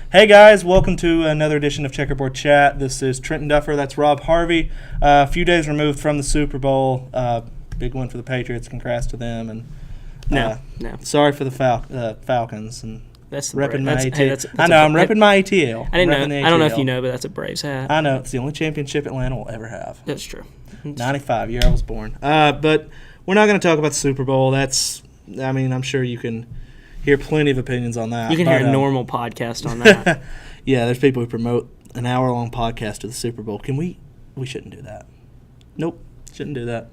Hey guys, welcome to another edition of Checkerboard Chat. This is Trenton Duffer. That's Rob Harvey. A few days removed from the Super Bowl. Big win for the Patriots. Congrats to them. And No. sorry for the Falcons. And That's the repping my Braves. ATL. Hey, that's I know. I'm repping my ATL. I didn't know. I don't know if ATL. you know, but that's a Braves hat. I know. It's the only championship Atlanta will ever have. That's true. 95, year I was born. But we're not going to talk about the Super Bowl. I'm sure you can hear plenty of opinions on that. You can hear a normal podcast on that. Yeah, there's people who promote an hour-long podcast to the Super Bowl. We shouldn't do that. Nope, shouldn't do that.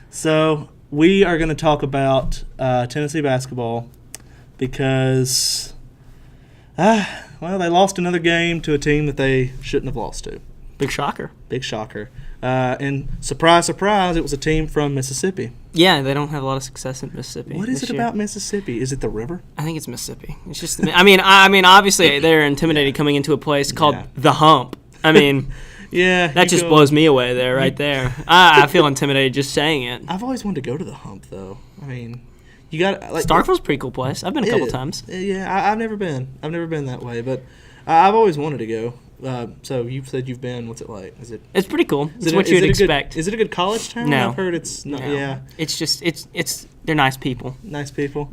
So we are going to talk about Tennessee basketball because, they lost another game to a team that they shouldn't have lost to. Big shocker. Big shocker. And surprise, surprise, it was a team from Mississippi. Yeah, they don't have a lot of success in Mississippi. What is it about Mississippi? Is it the river? I think it's Mississippi. It's just. I mean, obviously they're intimidated coming into a place called the Hump. I mean, yeah, that just blows me away there, right there. I feel intimidated just saying it. I've always wanted to go to the Hump, though. I mean, you got Starkville's a pretty cool place. I've been a couple times. Yeah, I've never been. I've never been that way, but I've always wanted to go. So you've said you've been. What's it like? It's pretty cool. It's what you would expect. Is it a good college town? No. I've heard it's not. No. Yeah. It's just they're nice people. Nice people.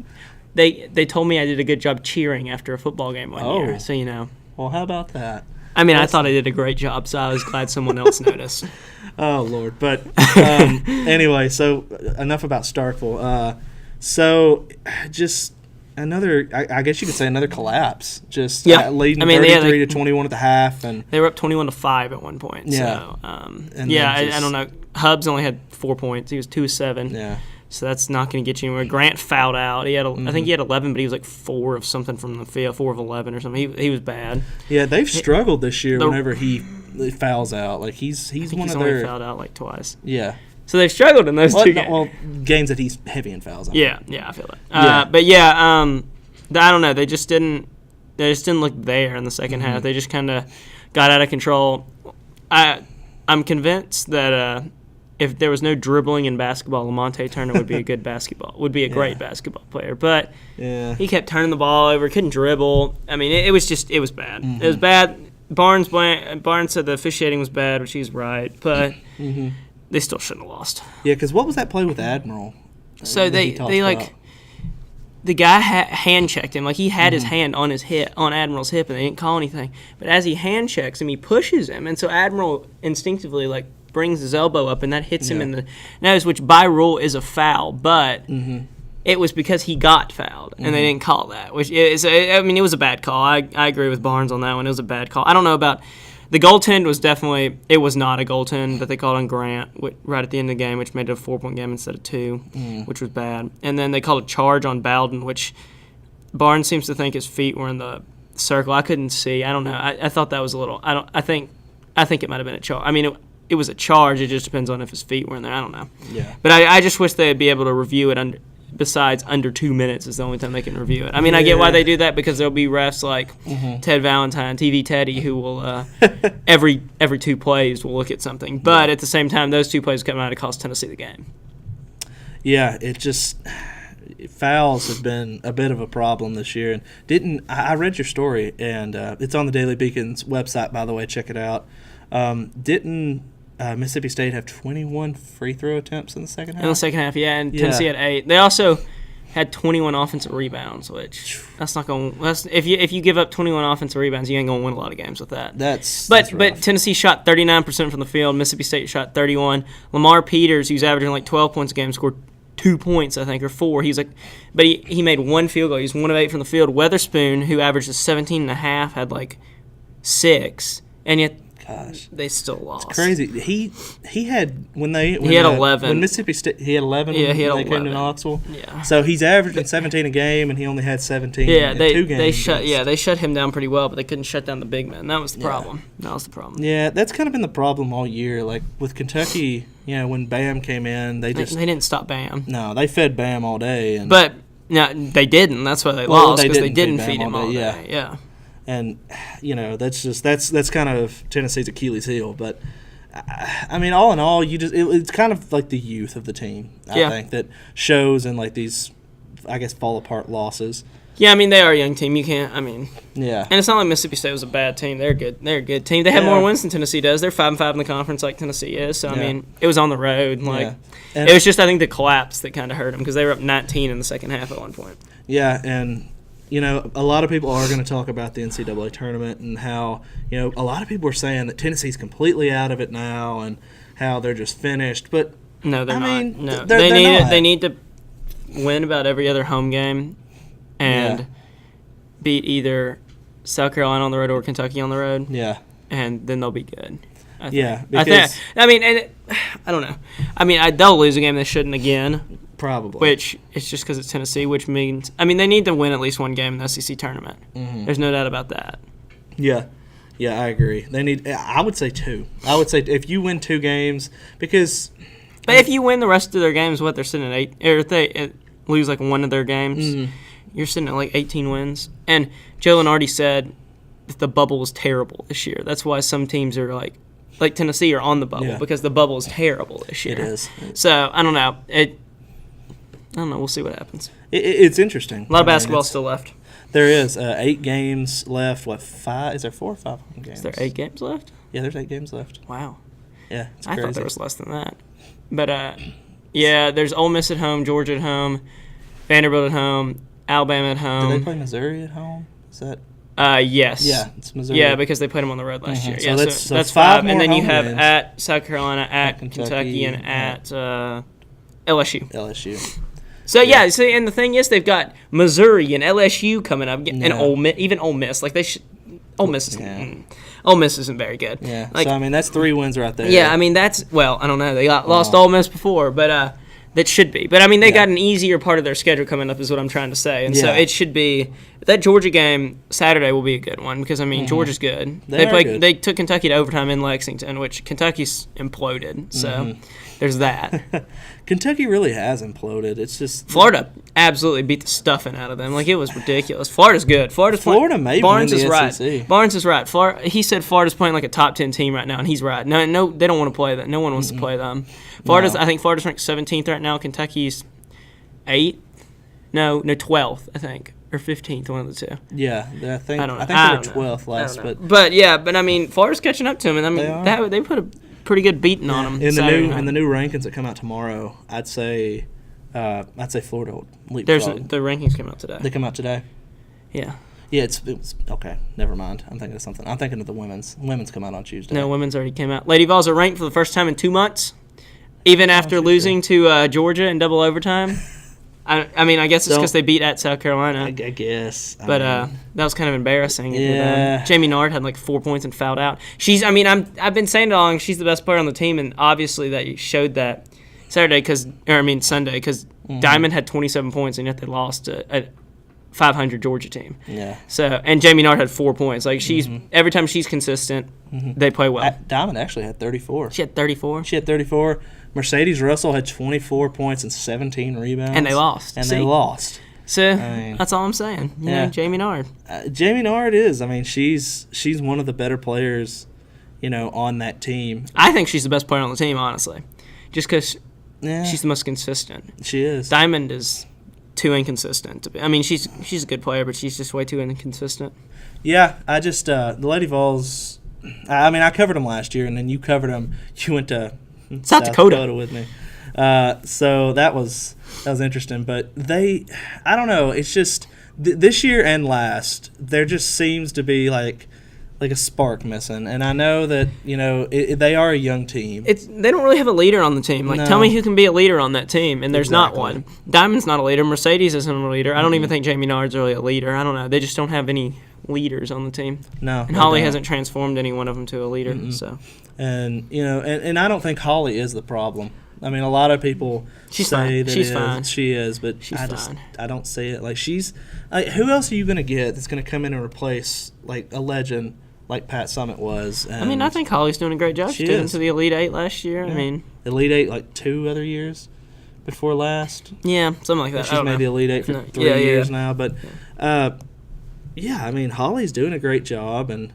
They told me I did a good job cheering after a football game one year. So Well, how about that? I mean, I thought I did a great job, so I was glad someone else noticed. Oh Lord, but anyway, so enough about Starkville. So just another, I guess you could say another collapse. Just leading 33 to 21 at the half, and they were up 21-5 at one point. Yeah, so, I don't know. Hubbs only had 4 points. He was 2 of 7. Yeah. So that's not going to get you anywhere. Grant fouled out. He had, I think he had 11, but he was like 4 of something from the field, 4 of 11 or something. He was bad. Yeah, they've struggled this year whenever he fouls out. Like he's one of their. Only fouled out like twice. Yeah. So they've struggled in those two games. Well, games that he's heavy in fouls. Yeah, I feel that. But I don't know. They just didn't look there in the second half. They just kind of got out of control. I'm convinced that if there was no dribbling in basketball, Lamonte Turner would be a great basketball player. But he kept turning the ball over, couldn't dribble. I mean, it was bad. Mm-hmm. It was bad. Barnes said the officiating was bad, which he's right, but they still shouldn't have lost. Yeah, because what was that play with Admiral? So the guy hand checked him, like he had his hand on Admiral's hip, and they didn't call anything. But as he hand checks him, he pushes him, and so Admiral instinctively brings his elbow up, and that hits him in the nose, which by rule is a foul, but it was because he got fouled, and they didn't call that. Which is, it was a bad call. I agree with Barnes on that one. It was a bad call. I don't know about the goaltend. It was not a goaltend that they called on Grant right at the end of the game, which made it a 4-point game instead of 2, which was bad. And then they called a charge on Bowden, which Barnes seems to think his feet were in the circle. I couldn't see. I don't know. I thought that was a little. I think it might have been a charge. I mean, it was a charge. It just depends on if his feet were in there. I don't know. Yeah. But I just wish they'd be able to review it besides under 2 minutes is the only time they can review it. I mean, I get why they do that because there'll be refs like Ted Valentine, TV Teddy, who will every 2 plays will look at something. But at the same time, those 2 plays come out to cost Tennessee the game. Yeah, fouls have been a bit of a problem this year. And I read your story, and it's on the Daily Beacon's website, by the way. Check it out. Mississippi State have 21 free throw attempts in the second half? In the second half, yeah, and Tennessee had 8. They also had 21 offensive rebounds, which that's not going. If you give up 21 offensive rebounds, you ain't going to win a lot of games with that. But Tennessee shot 39% from the field. Mississippi State shot 31. Lamar Peters, who's averaging like 12 points a game, scored 2 points, I think, or 4. But he made 1 field goal. He's 1 of 8 from the field. Weatherspoon, who averages 17.5, had like 6, and yet. Gosh, they still lost. It's crazy. He had 11 when Mississippi State. He had 11. Yeah, he had when 11. They came to Knoxville. Yeah. So he's averaging 17 a game, and he only had 17. Yeah, in 2 games. They shut him down pretty well, but they couldn't shut down the big man. That was the problem. Yeah, that's kind of been the problem all year. Like with Kentucky, when Bam came in, they didn't stop Bam. No, they fed Bam all day, but no, they didn't. That's why they lost because they didn't feed him all day. Yeah. And that's kind of Tennessee's Achilles heel. But I mean, all in all, it's kind of like the youth of the team. I think that shows in like these, I guess, fall apart losses. Yeah, I mean, they are a young team. You can't, I mean. Yeah. And it's not like Mississippi State was a bad team. They're good. They're a good team. They have more wins than Tennessee does. They're 5-5 in the conference like Tennessee is. So, I mean, it was on the road. Like, it was just, I think, the collapse that kind of hurt them because they were up 19 in the second half at one point. Yeah, and, you know, a lot of people are going to talk about the NCAA tournament and how, you know, a lot of people are saying that Tennessee's completely out of it now and how they're just finished. But, no, they're not. Mean, no, they're not. They need to win about every other home game and beat either South Carolina on the road or Kentucky on the road. Yeah. And then they'll be good. I think. Yeah. Because I don't know. I mean, they'll lose a game they shouldn't again. Probably. Which it's just because it's Tennessee, which means they need to win at least one game in the SEC tournament. Mm-hmm. There's no doubt about that. Yeah. Yeah, I agree. They need. I would say 2. I would say if you win 2 games, because. But if you win the rest of their games, they're sitting at 8, or if they lose like one of their games, you're sitting at like 18 wins. And Joe Lenardi said that the bubble was terrible this year. That's why some teams are like Tennessee are on the bubble because the bubble is terrible this year. It is. So I don't know. I don't know. We'll see what happens. It's interesting. A lot of basketball still left. There is 8 games left. What, 5? Is there 4 or 5 home games? Is there 8 games left? Yeah, there's 8 games left. Wow. Yeah, it's I crazy. thought there was less than that. But, there's Ole Miss at home, Georgia at home, Vanderbilt at home, Alabama at home. Did they play Missouri at home? Is that? Yes. Yeah, it's Missouri. Yeah, because they played them on the road last year. So Yeah, that's 5. more And then you home have games. at South Carolina, at Kentucky, and at LSU. LSU. So, and the thing is, they've got Missouri and LSU coming up, and even Ole Miss. Like, they should – Ole Miss isn't very good. Yeah, like, so, I mean, that's 3 wins right there. Yeah, I mean, I don't know. They lost Ole Miss before, but that should be. But, I mean, they got an easier part of their schedule coming up is what I'm trying to say. And so it should be – that Georgia game Saturday will be a good one because, I mean, Georgia's good. They took Kentucky to overtime in Lexington, which Kentucky's imploded. So there's that. Kentucky really has imploded. It's just Florida absolutely beat the stuffing out of them. Like, it was ridiculous. Florida's good. Florida may Barnes win the is SEC. right. Barnes is right. He said Florida's playing like a top 10 team right now, and he's right. No, they don't want to play that. No one wants to play them. I think Florida's ranked 17th right now. Kentucky's 8th. No, 12th, I think. Or 15th, one of the two. Yeah, I think they were 12th last. But I mean, Florida's catching up to them, and I mean, they put a pretty good beating on them. In the new rankings that come out tomorrow, I'd say Florida will leapfrog. The rankings came out today. They come out today. Yeah. Yeah, it was okay. Never mind. I'm thinking of something. I'm thinking of the women's. Women's come out on Tuesday. No, women's already came out. Lady Vols are ranked for the first time in 2 months, even after losing to Georgia in double overtime. I mean, I guess it's because they beat at South Carolina. I guess. But that was kind of embarrassing. Yeah. Jamie Nard had like 4 points and fouled out. I've been saying it all along, she's the best player on the team, and obviously that showed that Sunday because Diamond had 27 points, and yet they lost to a 500 Georgia team. Yeah. So, and Jamie Nard had 4 points. Like, every time she's consistent, they play well. Diamond actually had 34. She had 34. Mercedes Russell had 24 points and 17 rebounds. And they lost. They lost. So, that's all I'm saying. You know, Jamie Nard. Jamie Nard is. I mean, she's one of the better players, on that team. I think she's the best player on the team, honestly. Just because she's the most consistent. She is. Diamond is too inconsistent. I mean, she's a good player, but she's just way too inconsistent. Yeah, I just the Lady Vols. I mean, I covered them last year, and then you covered them. You went to South Dakota with me. So that was interesting. But I don't know. It's just this year and last, there just seems to be like a spark missing. And I know that they are a young team. They don't really have a leader on the team. Like, tell me who can be a leader on that team, and there's not one. Diamond's not a leader. Mercedes isn't a leader. I don't even think Jamie Nard's really a leader. I don't know. They just don't have any leaders on the team. No. And Holly hasn't transformed any one of them to a leader. So. And and I don't think Holly is the problem. I mean, a lot of people say that she's fine. She is, but I don't see it. Like, she's who else are you going to get that's going to come in and replace like a legend like Pat Summitt was? I mean, I think Holly's doing a great job. She did into the Elite Eight last year. Yeah. I mean, Elite Eight like 2 other years before last. Yeah, something like that. She's made the Elite Eight for 3 years now, but I mean, Holly's doing a great job, and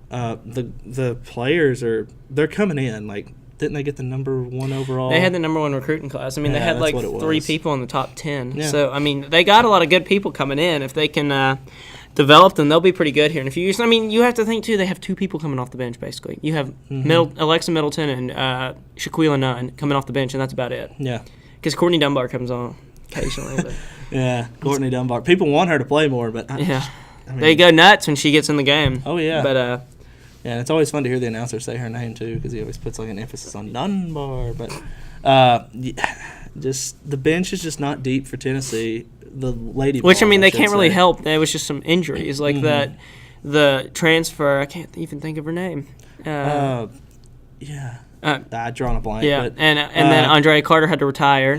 the players they're coming in. Like, didn't they get the number 1 overall? They had the number 1 recruiting class. I mean, they Yeah, had that's like what it 3 was. people in the top 10. Yeah. So, I mean, they got a lot of good people coming in. If they can develop them, they'll be pretty good here in a few years. I mean, you have to think, too, they have 2 people coming off the bench, basically. You have Alexa Middleton and Shaquilla Nunn coming off the bench, and that's about it. Yeah. Because Courtney Dunbar comes on occasionally. But, Yeah, Courtney Dunbar. People want her to play more, but yeah. I mean, They go nuts when she gets in the game. Oh, yeah. But, yeah, it's always fun to hear the announcer say her name, too, because he always puts, like, an emphasis on Dunbar. But just the bench is just not deep for Tennessee. The Lady which, I Vols, mean, they should can't really say. help. There was just some injuries. Like that, the transfer, I can't even think of her name. Yeah. I drawn a blank. Yeah, but, and then Andrea Carter had to retire,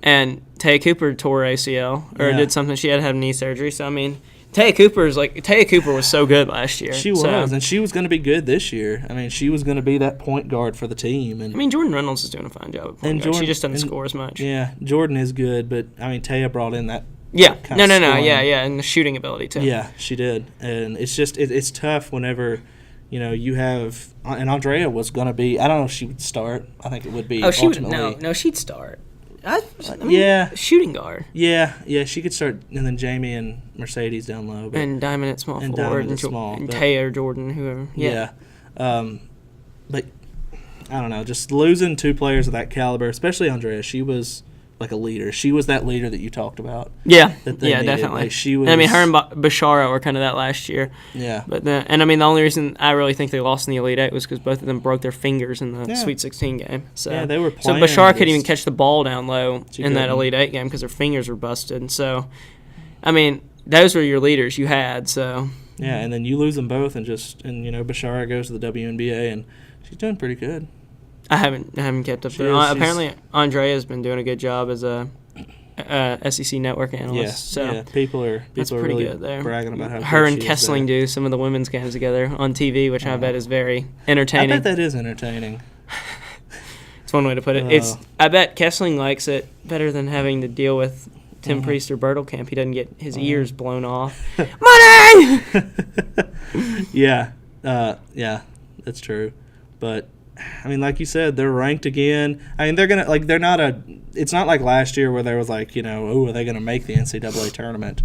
and Taya Cooper tore her ACL or Yeah. did something. She had to have knee surgery. So I mean, Taya Cooper was so good last year. She was, and she was going to be good this year. I mean, she was going to be that point guard for the team. And I mean, Jordan Reynolds is doing a fine job at point guard. She just doesn't score as much. Yeah, Jordan is good, but I mean, Taya brought in that. Yeah, kind no, of scoring. yeah, and the shooting ability too. Yeah, she did, and it's just it's tough whenever. You have, and Andrea was going to be. I don't know if she would start. I think it would be. Oh, she would ultimately. no, she'd start. I mean, yeah, shooting guard. Yeah, she could start, and then Jamie and Mercedes down low. But, And Diamond at small and forward, Diamond at small, and but- Taya or Jordan, whoever. Yeah. But I don't know, just losing 2 players of that caliber, especially Andrea. She was like a leader. She was that leader that you talked about. Yeah, That they yeah, needed. definitely. Like, she was. I mean, her and Bashara were kind of that last year. Yeah. But I mean, the only reason I really think they lost in the Elite Eight was because both of them broke their fingers in the Yeah. Sweet 16 game. So Yeah, they were So playing. Bashara just- couldn't even catch the ball down low She in that couldn't. Elite Eight game because her fingers were busted. So, I mean, those were your leaders you had. So Yeah, and then you lose them both, and Bashara goes to the WNBA, and she's doing pretty good. I haven't kept up. She But is, apparently, Andrea's been doing a good job as a SEC network analyst. Yeah, So. yeah. People are That's really pretty good there. bragging about how her good and she is Kessling there. do some of the women's games together on TV, which I bet is very I entertaining. bet that is entertaining. It's one way to put it. I bet Kessling likes it better than having to deal with Tim Priest or Bertelkamp. He doesn't get his ears blown off. Money! Yeah, that's true. But I mean, like you said, they're ranked again. I mean, they're not it's not like last year where there was like, are they gonna make the NCAA tournament?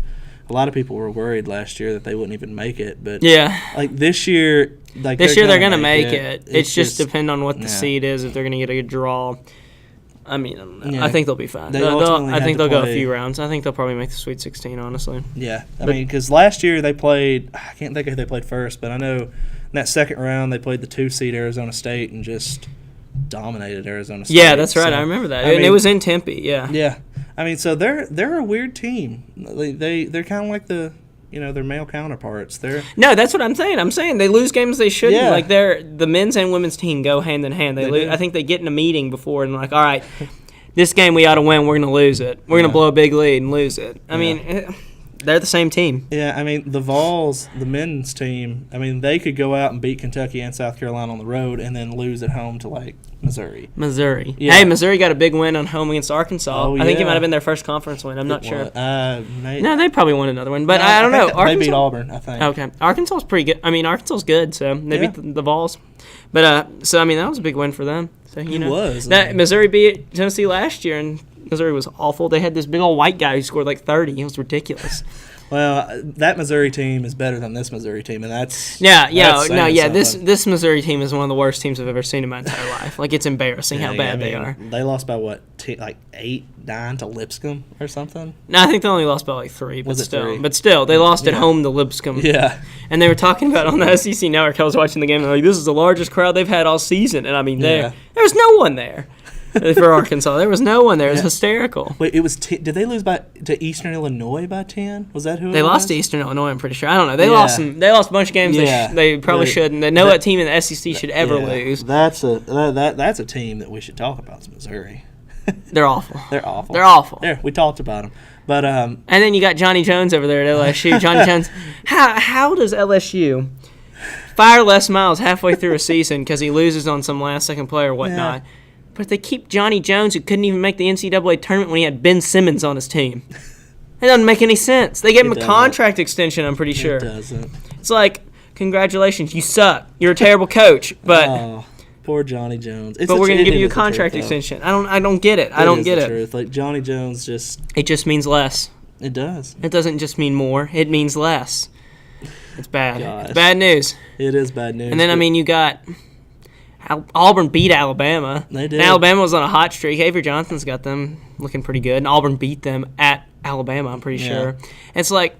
A lot of people were worried last year that they wouldn't even make it, but Yeah. like this year, They're going to make it. It's just depend on what the yeah. seed is, if they're going to get a good draw. I mean, I don't know. Yeah. I think they'll be fine. They ultimately I think had to they'll go a play- few rounds. I think they'll probably make the Sweet 16, honestly. Yeah, I mean, because last year they played. I can't think of who they played first, but I know in that second round they played the 2-seed Arizona State and just dominated Arizona State. Yeah, that's right. So, I remember that. I And it mean, was in Tempe, yeah. Yeah, I mean, so they're a weird team. They're kind of like their male counterparts. No, that's what I'm saying. I'm saying they lose games they shouldn't. Yeah. Like the men's and women's team go hand in hand. They do. I think they get in a meeting before and like, all right, this game we ought to win. We're going to lose it. We're going Yeah. to blow a big lead and lose it. I mean, they're the same team. Yeah, I mean, the Vols, the men's team, I mean, they could go out and beat Kentucky and South Carolina on the road and then lose at home to, like, Missouri. Missouri. Yeah. Hey, Missouri got a big win on home against Arkansas. Oh, I think it yeah. might have been their first conference win. I'm not sure. No, they probably won another one, but I don't know. They beat Auburn, I think. Okay, Arkansas is pretty good. I mean, Arkansas is good, so they Yeah. beat the Vols. But so I mean, that was a big win for them. So It was. that Missouri beat Tennessee last year, and Missouri was awful. They had this big old white guy who scored like 30. It was ridiculous. Well, that Missouri team is better than this Missouri team, and that's This something. this Missouri team is one of the worst teams I've ever seen in my entire life. Like, it's embarrassing how bad they are. They lost by what, 8-9 to Lipscomb or something? No, I think they only lost by like 3, but Was it still, 3? but still, they lost at Yeah. home to Lipscomb. Yeah. And they were talking about on the SEC Network. I was watching the game. And they're like, this is the largest crowd they've had all season. And I mean, Yeah. there was no one there for Arkansas. There was no one there. It was Yeah. hysterical. Wait, it was did they lose to Eastern Illinois by 10? Was that who They it lost was? to Eastern Illinois. I'm pretty sure. I don't know. They Yeah. lost a bunch of games. Yeah. They probably They- shouldn't. They know what team in the SEC should ever Yeah. lose. That's a team that we should talk about. It's Missouri. They're awful. They're awful. They're awful. There, we talked about them. But And then you got Johnny Jones over there at LSU. Johnny Jones. How does LSU fire Les Miles halfway through a season because he loses on some last-second play or whatnot? Yeah. But they keep Johnny Jones, who couldn't even make the NCAA tournament when he had Ben Simmons on his team. It doesn't make any sense. They gave him a doesn't. contract extension, I'm pretty sure. it doesn't. It's like, congratulations, you suck. You're a terrible coach. But Oh. Poor Johnny Jones. But we're going to give you a contract extension. I don't get it. I don't get it. Truth. Like Johnny Jones It just means less. It does. It doesn't just mean more. It means less. It's bad. Gosh. It's bad news. It is bad news. And then, you got Auburn beat Alabama. They did. And Alabama was on a hot streak. Avery Johnson's got them looking pretty good. And Auburn beat them at Alabama, I'm pretty sure. It's like,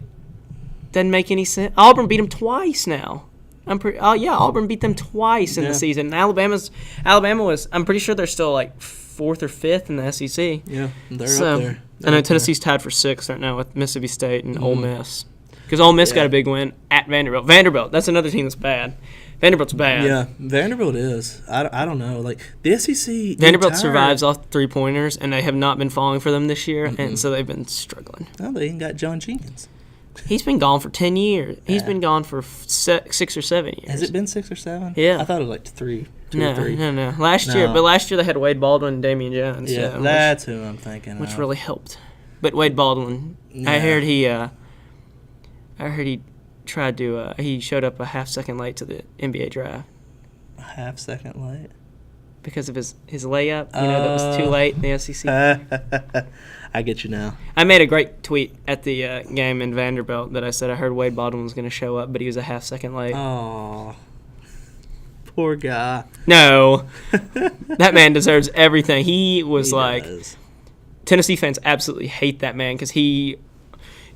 doesn't make any sense. Auburn beat them twice now. Auburn beat them twice in the season. And Alabama was, I'm pretty sure they're still like 4th or 5th in the SEC. Yeah, they're up there. I know Tennessee's tied for 6th right now with Mississippi State and Ole Miss. Because Ole Miss got a big win at Vanderbilt. Vanderbilt, that's another team that's bad. Vanderbilt's bad. Yeah, Vanderbilt is. I don't know. Like, the SEC... Vanderbilt survives off three-pointers, and they have not been falling for them this year, and so they've been struggling. Well, they even got John Jenkins. He's been gone for 10 years. He's been gone for 6 or 7 years. Has it been 6 or 7? Yeah. I thought it was like 2 or 3. No. Last year they had Wade Baldwin and Damian Jones. Yeah, that's who I'm thinking which of. really helped. But Wade Baldwin, I heard he tried to. He showed up a half-second late to the NBA draft. A half-second late? Because of his layup, that was too late in the SEC. I get you now. I made a great tweet at the game in Vanderbilt that I said I heard Wade Baldwin was going to show up, but he was a half-second late. Oh, poor guy. No, that man deserves everything. He does. Tennessee fans absolutely hate that man because he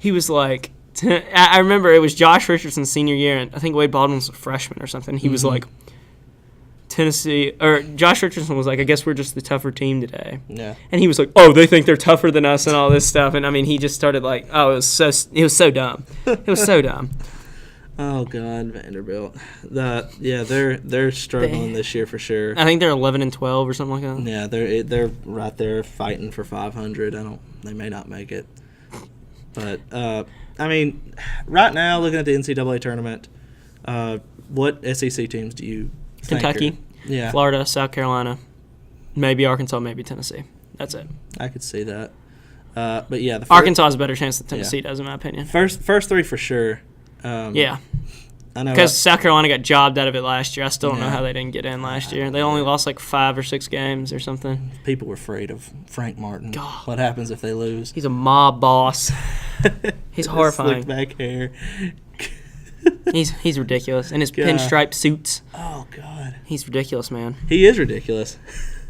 was like. I remember it was Josh Richardson's senior year, and I think Wade Baldwin was a freshman or something. He was like, Josh Richardson was like, I guess we're just the tougher team today. Yeah. And he was like, oh, they think they're tougher than us and all this stuff. And, he just started like, it was so dumb. It was so dumb. Oh, God, Vanderbilt. They're struggling this year for sure. I think they're 11-12 or something like that. Yeah, they're right there fighting for 500. They may not make it. But, right now, looking at the NCAA tournament, what SEC teams do you think Kentucky, Yeah. Florida, South Carolina, maybe Arkansas, maybe Tennessee. That's it. I could see that. But yeah, Arkansas has a better chance than Tennessee does, in my opinion. First three for sure. Yeah. I know because South Carolina got jobbed out of it last year. I still don't know how they didn't get in last year. They only lost like 5 or 6 games or something. People were afraid of Frank Martin. God. What happens if they lose? He's a mob boss. He's horrifying. Slick back hair. He's ridiculous. And his pinstripe suits. Oh, God. He's ridiculous, man. He is ridiculous.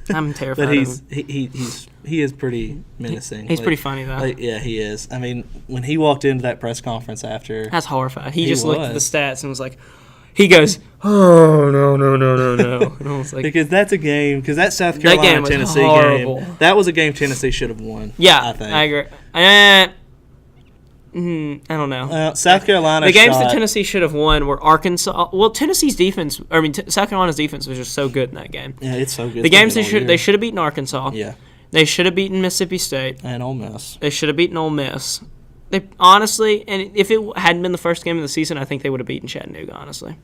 I'm terrified but of him. He is pretty menacing. He's pretty funny, though. Yeah, he is. When he walked into that press conference after... That's horrified. He just looked at the stats and was like... He goes, oh, no. And I was like... Because that's a game... Because that South Carolina-Tennessee game... That was a game Tennessee should have won. Yeah, I think. I agree. I don't know. South Carolina. The games that Tennessee should have won were Arkansas. Well, Tennessee's defense. South Carolina's defense was just so good in that game. Yeah, it's so good. The games they should have beaten Arkansas. Yeah. They should have beaten Mississippi State. And Ole Miss. They should have beaten Ole Miss. They honestly, and if it hadn't been the first game of the season, I think they would have beaten Chattanooga. Honestly.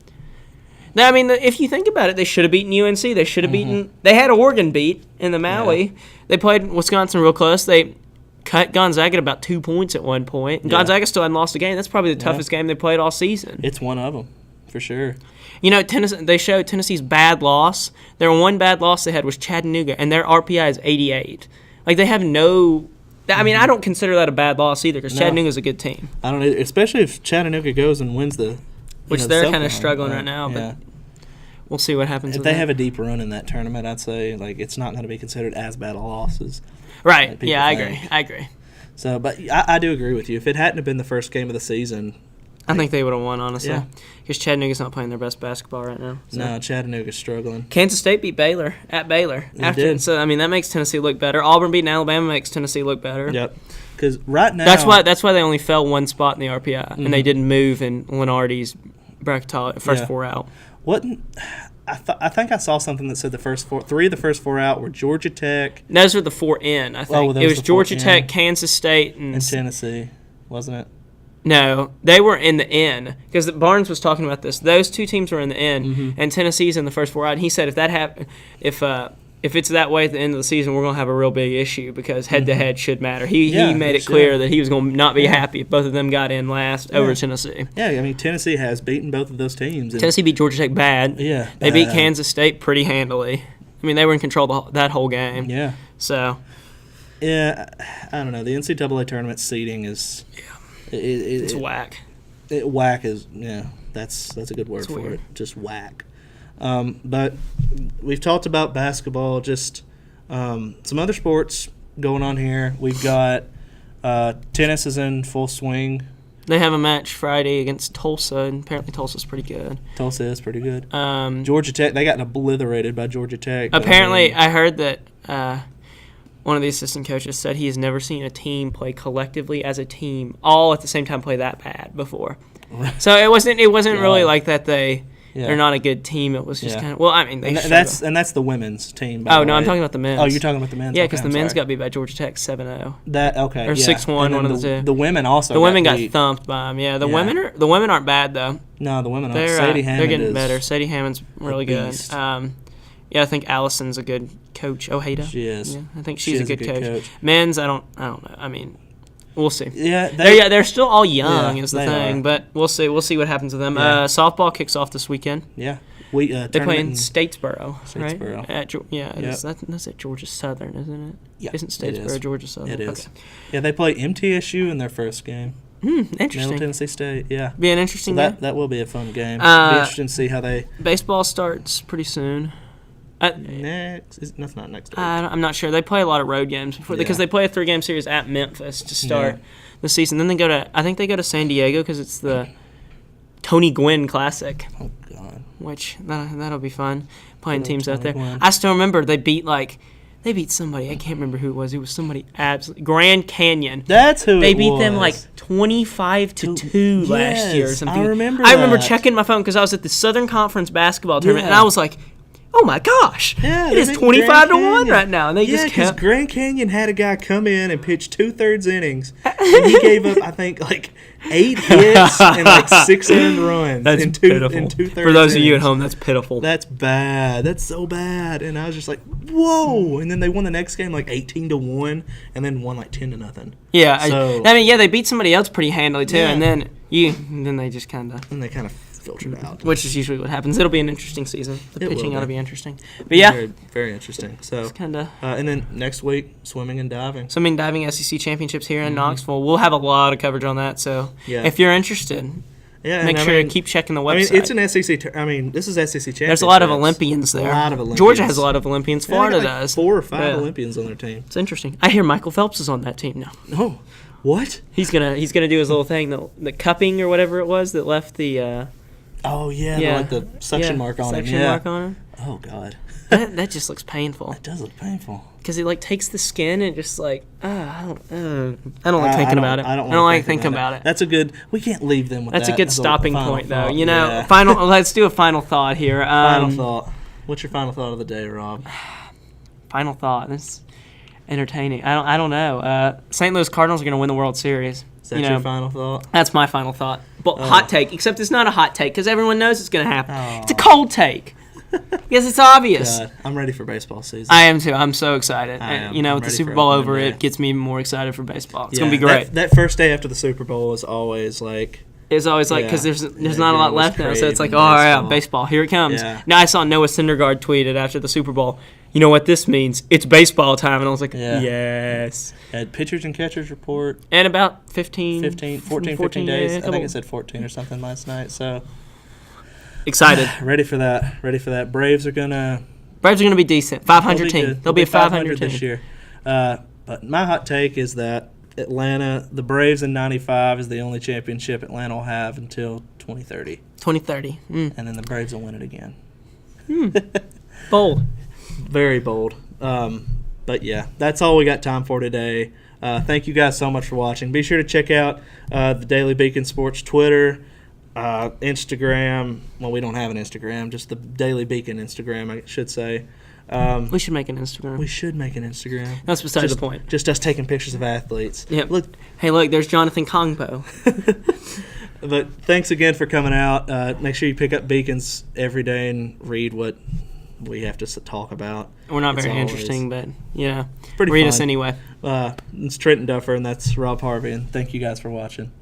Now, if you think about it, they should have beaten UNC. They should have beaten. They had Oregon beat in the Maui. Yeah. They played Wisconsin real close. They cut Gonzaga at about 2 points at one point. Yeah. Gonzaga still hadn't lost a game. That's probably the toughest game they played all season. It's one of them, for sure. Tennessee. They showed Tennessee's bad loss. Their one bad loss they had was Chattanooga, and their RPI is 88. Like, they have no... I don't consider that a bad loss either, because Chattanooga's a good team. I don't either, especially if Chattanooga goes and wins the... Which they're kind of struggling right now, but we'll see what happens. If they have a deep run in that tournament, I'd say it's not going to be considered as bad a loss as... Right, yeah, I agree. So, but I do agree with you. If it hadn't have been the first game of the season... I think they would have won, honestly. Because Chattanooga's not playing their best basketball right now. So. No, Chattanooga's struggling. Kansas State beat Baylor at Baylor. So, that makes Tennessee look better. Auburn beating Alabama makes Tennessee look better. Yep. Because right now... That's why they only fell one spot in the RPI, and they didn't move in Lenardi's bracket first 4 out. I think I saw something that said three of the first 4 out were Georgia Tech. Those were the 4 in, I think. It was Georgia Tech, Kansas State, and Tennessee, wasn't it? No, they were in the N, because Barnes was talking about this. Those 2 teams were in the N, and Tennessee's in the first 4 out. And he said if that happened, if if it's that way at the end of the season, we're going to have a real big issue because head-to-head should matter. He made it clear that he was going to not be happy if both of them got in last over Tennessee. Yeah, I mean, Tennessee has beaten both of those teams. Tennessee beat Georgia Tech bad. Yeah. They beat Kansas State pretty handily. I mean, they were in control that whole game. Yeah. So. Yeah, I don't know. The NCAA tournament seeding is it's whack. Whack is that's a good word for it. Just whack. But we've talked about basketball. Just some other sports going on here. We've got tennis is in full swing. They have a match Friday against Tulsa, and apparently Tulsa's pretty good. Tulsa is pretty good. Georgia Tech, they got obliterated by Georgia Tech. Apparently, I heard that one of the assistant coaches said he has never seen a team play collectively as a team all at the same time play that bad before. So it wasn't really like that they're not a good team. It was just kind of that's the women's team. By the way. I'm talking about the men's. Oh, you're talking about the men's. Yeah, because the men's got beat by Georgia Tech 7-0. That okay. Or 6-1, one of the two. The women also. The women got thumped by them. Yeah, the women aren't bad though. No, the women aren't. Sadie Hammond they're getting better. Sadie Hammond's really good. Beast. I think Allison's a good coach. Ojeda. She is. Yeah, I think she's a good coach. Men's, I don't know. I mean, we'll see. Yeah, they're still all young is the thing, are. but we'll see. We'll see what happens to them. Yeah. Softball kicks off this weekend. Yeah. They play in Statesboro, Statesboro. Right? That's at Georgia Southern, isn't it? Yeah. Isn't Statesboro Georgia Southern? It is. Okay. Yeah, they play MTSU in their first game. Interesting. Middle Tennessee State, yeah. Be an interesting game. That will be a fun game. Be interesting to see how they. Baseball starts pretty soon. That's not next week. I'm not sure. They play a lot of road games because they play a 3-game series at Memphis to start the season. Then they go to San Diego because it's the Tony Gwynn Classic. Oh God. Which that'll be fun playing teams Tony out there. Gwynn. I still remember they beat somebody. I can't remember who it was. It was somebody absolutely Grand Canyon. That's who they it beat was. them 25-2 last year or something. I remember. I remember checking my phone because I was at the Southern Conference basketball tournament and I was like, oh my gosh! Yeah, it is 25-1 right now, and they just because kept. Grand Canyon had a guy come in and pitch 2/3 innings, and he gave up I think 8 hits and 6 earned runs. That's in pitiful. In 2/3 For those of you at innings. home, that's pitiful. That's bad. That's so bad. And I was just like, whoa! And then they won the next game 18-1, and then won 10-0. Yeah, so, they beat somebody else pretty handily too, and then they just kind of. And they kind of filtered out, which is usually what happens. It'll be an interesting season. The pitching ought to be interesting. But very, very interesting. So it's kind of. And then next week, swimming and diving. Swimming, diving, SEC championships here in Knoxville. We'll have a lot of coverage on that. So if you're interested, make sure to keep checking the website. It's an SEC. This is SEC championship. There's a lot of Olympians there. A lot of Olympians. Georgia has a lot of Olympians. Florida does. 4 or 5 Olympians on their team. It's interesting. I hear Michael Phelps is on that team now. Oh, what? He's gonna do his little thing, the cupping or whatever it was that left the. The suction mark on him. Mark on him. Oh God. that just looks painful. It does look painful. Because it takes the skin and just I don't like thinking about it. I don't like thinking about it. That's a good. We can't leave them with that. That's a good stopping point, though. Yeah. Final. Let's do a final thought here. Final thought. What's your final thought of the day, Rob? Final thought. This entertaining. I don't know. St. Louis Cardinals are going to win the World Series. Is that your final thought? That's my final thought. But hot take, except it's not a hot take because everyone knows it's going to happen. Oh. It's a cold take. Because it's obvious. God, I'm ready for baseball season. I am too. I'm so excited. With the Super Bowl over, it gets me even more excited for baseball. It's going to be great. That first day after the Super Bowl is always like... It's always because there's not a lot left now, so it's like, baseball, here it comes. Yeah. Now I saw Noah Syndergaard tweeted after the Super Bowl, you know what this means? It's baseball time. And I was like, yes. Had pitchers and catchers report. And about 15 days. Yeah, I think it said 14 or something last night. So excited. Ready for that. Braves are going to be decent. 500 team. They'll be a 500 team this year. But my hot take is that Atlanta, the Braves in 95 is the only championship Atlanta will have until 2030. 2030. And then the Braves will win it again. Bold. Very bold. But yeah, that's all we got time for today. Thank you guys so much for watching. Be sure to check out the Daily Beacon Sports Twitter, Instagram. Well, we don't have an Instagram, just the Daily Beacon Instagram, I should say. We should make an Instagram. We should make an Instagram. That's beside the point. Just us taking pictures of athletes. Yep. Look, there's Jonathan Kongbo. But thanks again for coming out. Make sure you pick up Beacons every day and read what we have to talk about. We're not It's very always interesting, but yeah. pretty Read fun. us anyway. It's Trenton Duffer, and that's Rob Harvey, and thank you guys for watching.